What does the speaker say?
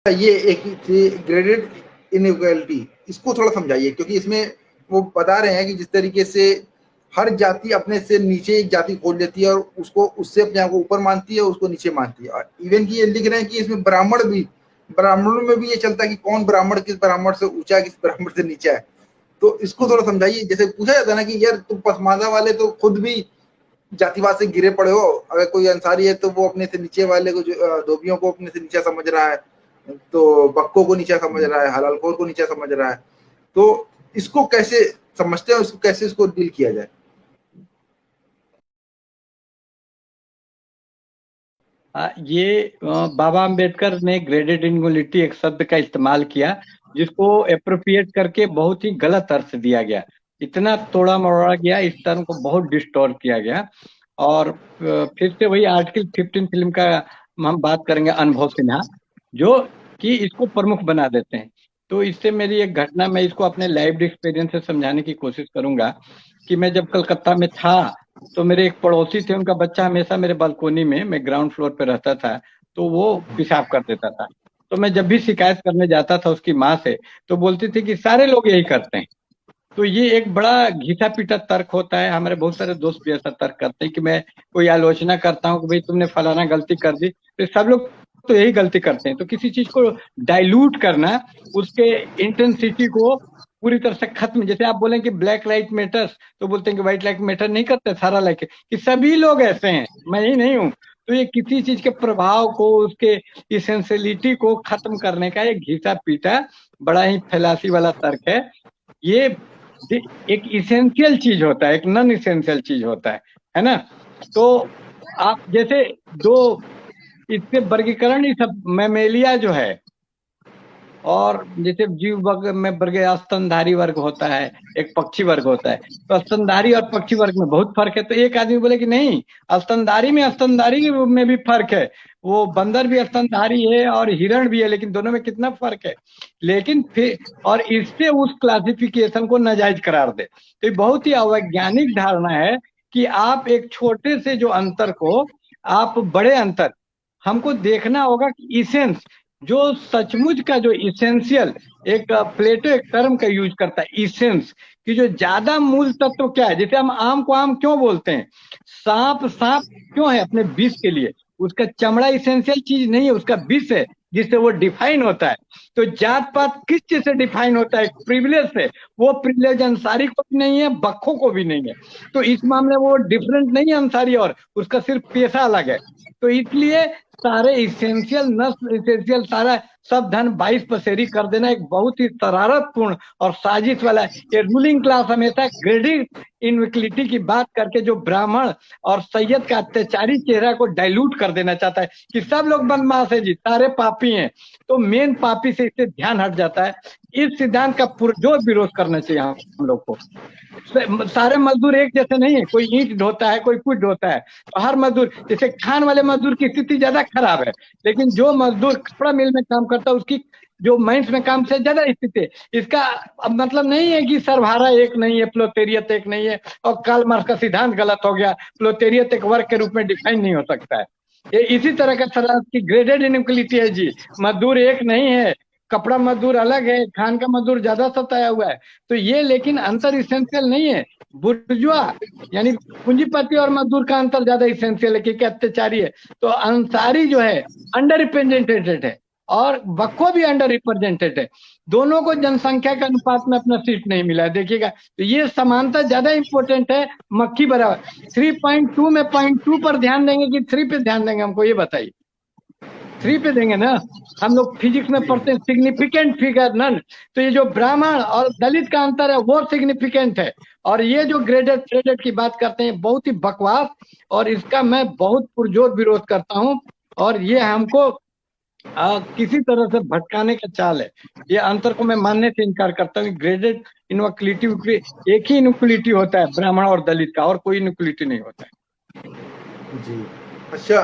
ये एक graded inequality, इसको थोड़ा समझाइए, क्योंकि इसमें वो बता रहे हैं कि जिस तरीके से हर जाति अपने से नीचे एक जाति खोज लेती है और उसको उससे अपने आप को ऊपर मानती है, उसको नीचे मानती है। और इवन की ये लिख रहे हैं कि इसमें ब्राह्मणों में भी ये चलता है कि कौन ब्राह्मण किस ब्राह्मण से ऊंचा है, किस ब्राह्मण से नीचा है। तो इसको थोड़ा समझाइए। जैसे पूछा जाता है ना कि यार तुम पसमानदा वाले तो खुद भी जातिवाद से गिरे पड़े हो, अगर कोई अंसारी है तो वो अपने से नीचे वाले को, जो धोबियों को अपने से नीचा समझ रहा है, तो बक्कों को नीचा समझ रहा है, हलालखोर को नीचा समझ रहा है। तो इसको कैसे समझते हैं, इसको कैसे इसको डील किया जाए? बाबा अंबेडकर ने ग्रेडेड इनइक्वालिटी एक शब्द का इस्तेमाल किया, जिसको अप्रोप्रिएट करके बहुत ही गलत अर्थ दिया गया। इतना तोड़ा मरोड़ा गया, इस टर्म को बहुत डिस्टॉर्ट किया गया। और फिर से वही आर्टिकल 15 फिल्म का हम बात करेंगे, अनुभव सिन्हा, जो कि इसको प्रमुख बना देते हैं। तो इससे मेरी एक घटना, मैं इसको अपने लाइव एक्सपीरियंस से समझाने की कोशिश करूंगा कि मैं जब कलकत्ता में था, तो मेरे एक पड़ोसी थे, उनका बच्चा हमेशा मेरे बालकोनी में, मैं ग्राउंड फ्लोर पे रहता था, तो वो पेशाब कर देता था। तो मैं जब भी शिकायत करने जाता था उसकी माँ से, तो बोलती थी कि सारे लोग यही करते हैं। तो ये एक बड़ा घिसा पीटा तर्क होता है। हमारे बहुत सारे दोस्त भी ऐसा तर्क करते हैं कि मैं कोई आलोचना करता हूँ कि भाई तुमने फलाना गलती कर दी, तो सब लोग तो यही गलती करते हैं। तो किसी चीज को डाइल्यूट करना, उसके इंटेंसिटी को पूरी तरह से खत्म, जैसे आप बोलें कि ब्लैक लाइट मैटर्स, तो बोलते हैं कि व्हाइट लाइट मैटर नहीं करते, सारा लाइट, कि सभी लोग ऐसे हैं, मैं ही नहीं हूँ। तो ये किसी चीज के प्रभाव को, उसके इसेंशियलिटी को खत्म करने का एक घिसा पीटा बड़ा ही फैलासी वाला तर्क है। ये एक इसेंशियल चीज होता है, एक नॉन इसेंशियल चीज होता है ना। तो आप जैसे दो, इसके वर्गीकरण ही सब, मैमेलिया जो है, और जैसे जीव वर्ग में वर्ग, स्तनधारी वर्ग होता है, एक पक्षी वर्ग होता है। तो स्तनधारी और पक्षी वर्ग में बहुत फर्क है। तो एक आदमी बोले कि नहीं, स्तनधारी में भी फर्क है, वो बंदर भी स्तनधारी है और हिरण भी है, लेकिन दोनों में कितना फर्क है। लेकिन फिर, और इससे उस क्लासिफिकेशन को नाजायज करार दे, तो ये बहुत ही अवैज्ञानिक धारणा है कि आप एक छोटे से जो अंतर को आप बड़े अंतर, हमको देखना होगा कि इसेंस, जो सचमुच का जो इसेंशियल, एक प्लेटो एक टर्म का यूज करता है, इसेंस, कि जो ज्यादा मूल तत्व क्या है। जैसे हम आम को आम क्यों बोलते हैं, सांप सांप क्यों है, अपने विष के लिए। उसका चमड़ा इसेंशियल चीज नहीं है, उसका विष है, जिससे वो डिफाइन होता है। तो जात पात किस चीज से डिफाइन होता है, प्रिविलेज से। वो प्रिविलेज अंसारी को भी नहीं है, बक्खों को भी नहीं है। तो इस मामले में वो डिफरेंट नहीं है अंसारी, और उसका सिर्फ पेशा अलग है। तो इसलिए सारे इसेंशियल, नस्ल इसेंशियल, सारा सब धन 22 पसेरी कर देना एक बहुत ही शरारतपूर्ण और साजिश वाला है। ये रूलिंग क्लास हमेशा ग्रेडिंग इनइक्वालिटी की बात करके जो ब्राह्मण और सैयद का अत्याचारी चेहरा को डाइल्यूट कर देना चाहता है कि सब लोग बदमाश है जी, सारे पापी हैं। तो मेन पापी से इससे ध्यान हट जाता है। इस सिद्धांत का पुरजोर विरोध करना चाहिए हम लोग को। सारे मजदूर एक जैसे नहीं है, कोई ईंट ढोता है, कोई कुछ ढोता है। तो हर मजदूर, जैसे खान वाले मजदूर की स्थिति ज्यादा खराब है, लेकिन जो मजदूर कपड़ा मिल में काम करता है उसकी जो माइंस में काम से ज्यादा स्थिति है। इसका अब मतलब नहीं है कि सर्वहारा एक नहीं है, प्लोतेरियत एक नहीं है, और कार्ल मार्क्स का सिद्धांत गलत हो गया, प्लोतेरियत एक वर्ग के रूप में डिफाइन नहीं हो सकता है। ये इसी तरह का सलाह की ग्रेडेड इनइक्वालिटी है जी। मजदूर एक नहीं है, कपड़ा मजदूर अलग है, खान का मजदूर ज्यादा सताया हुआ है। तो ये लेकिन अंतर इसेंशियल नहीं है। बुर्जुआ यानी पूंजीपति और मजदूर का अंतर ज्यादा इसेंशियल है, क्योंकि अत्याचारी है। तो अंसारी जो है अंडर रिप्रेजेंटेटेड है, और बक्को भी अंडर रिप्रेजेंटेड है। दोनों को जनसंख्या के अनुपात में अपना सीट नहीं मिला है, देखिएगा। तो ये समानता ज्यादा इंपॉर्टेंट है, मक्खी बराबर। 3.2 में 0.2 पर ध्यान देंगे कि 3 पे ध्यान देंगे, हमको ये बताइए। 3 पे देंगे ना। हम लोग फिजिक्स में जी। पढ़ते हैं सिग्निफिकेंट फिगर नन। तो ये जो ब्राह्मण और दलित का अंतर है वो सिग्निफिकेंट है। और ये जो ग्रेडेड ट्रेडेड की बात करते हैं, बहुत ही बकवास, और इसका मैं बहुत पुरजोर विरोध करता हूं। और ये हमको किसी तरह से भटकाने का चाल है। ये अंतर को मैं मानने से इनकार करता हूँ। ग्रेडेड इनइक्वालिटी, एक ही इनइक्वालिटी होता है ब्राह्मण और दलित का, और कोई इनइक्वालिटी नहीं होता है। जी। अच्छा,